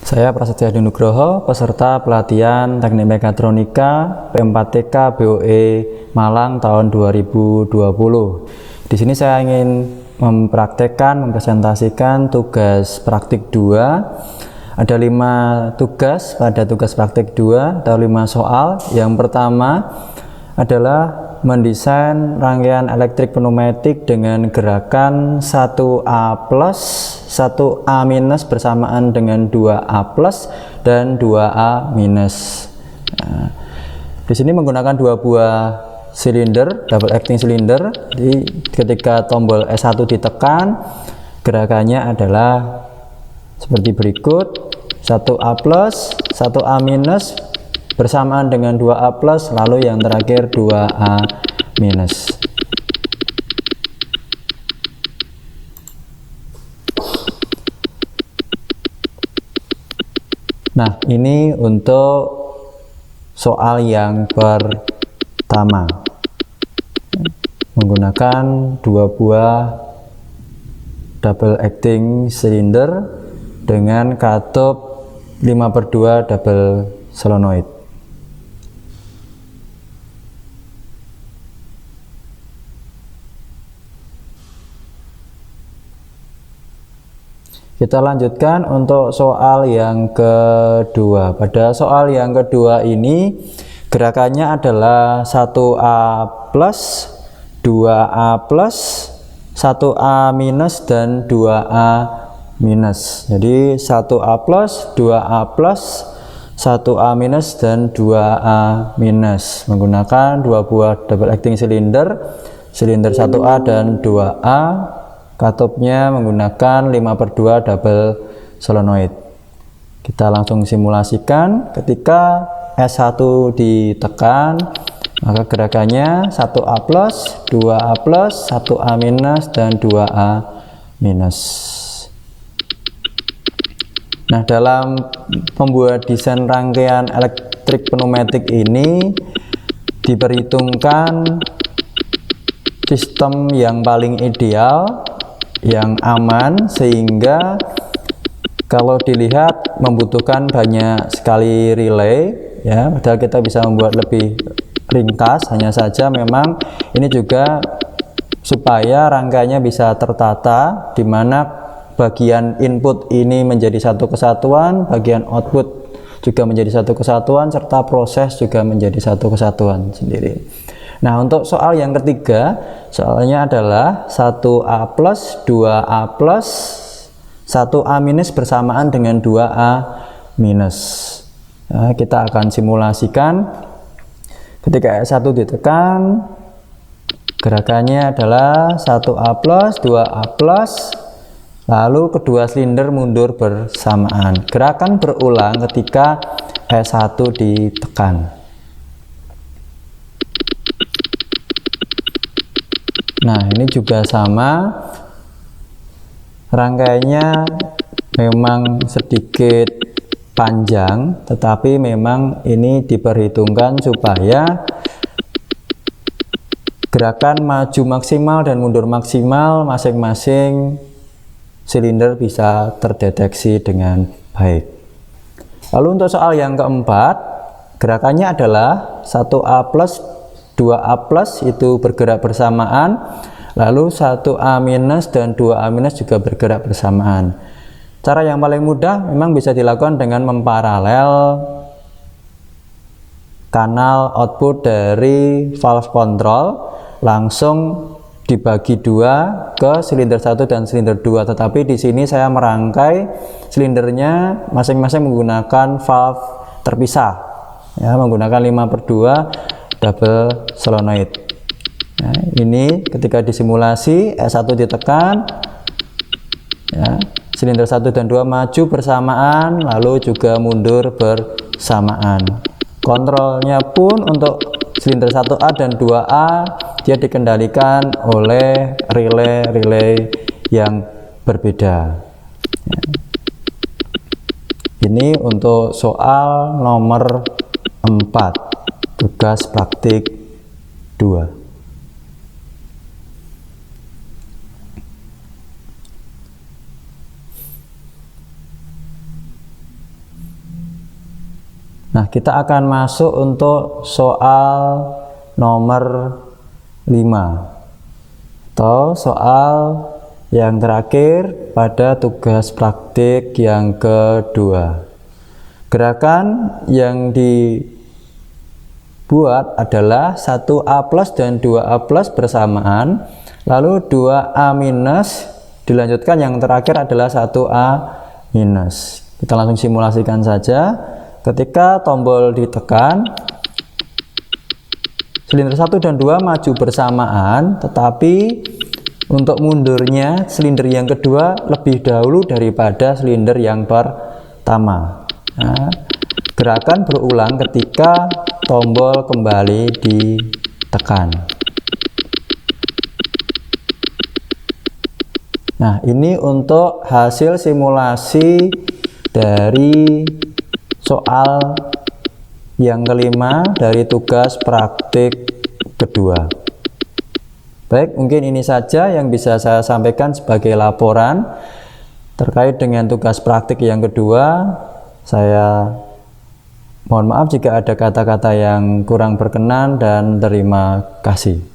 Saya Prasetyo Hadi Nugroho, peserta pelatihan Teknik Mekatronika P4TK BOE Malang tahun 2020. Di sini saya ingin mempresentasikan tugas praktik 2. Ada 5 tugas pada tugas praktik 2 atau 5 soal. Yang pertama adalah mendesain rangkaian elektrik pneumatik dengan gerakan 1A+, 1A- bersamaan dengan 2A+ dan 2A-. Nah, di sini menggunakan 2 buah silinder, double acting silinder. Jadi ketika tombol S1 ditekan, gerakannya adalah seperti berikut: 1A+, 1A- bersamaan dengan 2A+, lalu yang terakhir 2A-. Nah, ini untuk soal yang pertama, menggunakan 2 buah double acting silinder dengan katup 5/2 double solenoid. Kita lanjutkan untuk soal yang kedua. Pada soal yang kedua ini gerakannya adalah 1A+, 2A+, 1A- dan 2A-. Jadi 1A+, 2A+, 1A- dan 2A- menggunakan 2 buah double acting silinder, silinder 1A dan 2A. Katupnya menggunakan 5/2 double solenoid. Kita langsung simulasikan. Ketika S1 ditekan, maka gerakannya 1A+, 2A+, 1A- dan 2A-. Nah, dalam membuat desain rangkaian elektrik pneumatik ini diperhitungkan sistem yang paling ideal, yang aman, sehingga kalau dilihat membutuhkan banyak sekali relay, ya, padahal kita bisa membuat lebih ringkas. Hanya saja memang ini juga supaya rangkaiannya bisa tertata, di mana bagian input ini menjadi satu kesatuan, bagian output juga menjadi satu kesatuan, serta proses juga menjadi satu kesatuan sendiri. Nah, untuk soal yang ketiga, soalnya adalah 1A+, 2A+, 1A- bersamaan dengan 2A-. Nah, kita akan simulasikan. Ketika S1 ditekan, gerakannya adalah 1A+, 2A+, lalu kedua silinder mundur bersamaan. Gerakan berulang ketika S1 ditekan. Nah, ini juga sama, rangkaiannya memang sedikit panjang, tetapi memang ini diperhitungkan supaya gerakan maju maksimal dan mundur maksimal masing-masing silinder bisa terdeteksi dengan baik. Lalu untuk soal yang keempat, gerakannya adalah 1A+, 2A+ itu bergerak bersamaan, lalu 1A- dan 2A- juga bergerak bersamaan. Cara yang paling mudah memang bisa dilakukan dengan memparalel kanal output dari valve kontrol, langsung dibagi 2 ke silinder 1 dan silinder 2. Tetapi di sini saya merangkai silindernya masing-masing menggunakan valve terpisah, ya, menggunakan 5/2 double solenoid. Nah, ini ketika disimulasi S1 ditekan, ya, silinder 1 dan 2 maju bersamaan, lalu juga mundur bersamaan. Kontrolnya pun untuk silinder 1A dan 2A dia dikendalikan oleh relay yang berbeda. Ya. Ini untuk soal nomor 4. Tugas praktik 2. Nah, kita akan masuk untuk soal nomor 5 atau soal yang terakhir pada tugas praktik yang kedua. Gerakan yang dibuat adalah 1A plus dan 2A plus bersamaan, lalu 2A minus dilanjutkan, yang terakhir adalah 1A minus. Kita langsung simulasikan saja. Ketika tombol ditekan, silinder 1 dan 2 maju bersamaan, tetapi untuk mundurnya silinder yang kedua lebih dahulu daripada silinder yang pertama. Nah, gerakan berulang ketika tombol kembali ditekan. Nah, ini untuk hasil simulasi dari soal yang kelima dari tugas praktik kedua. Baik, mungkin ini saja yang bisa saya sampaikan sebagai laporan terkait dengan tugas praktik yang kedua. Saya mohon maaf jika ada kata-kata yang kurang berkenan dan terima kasih.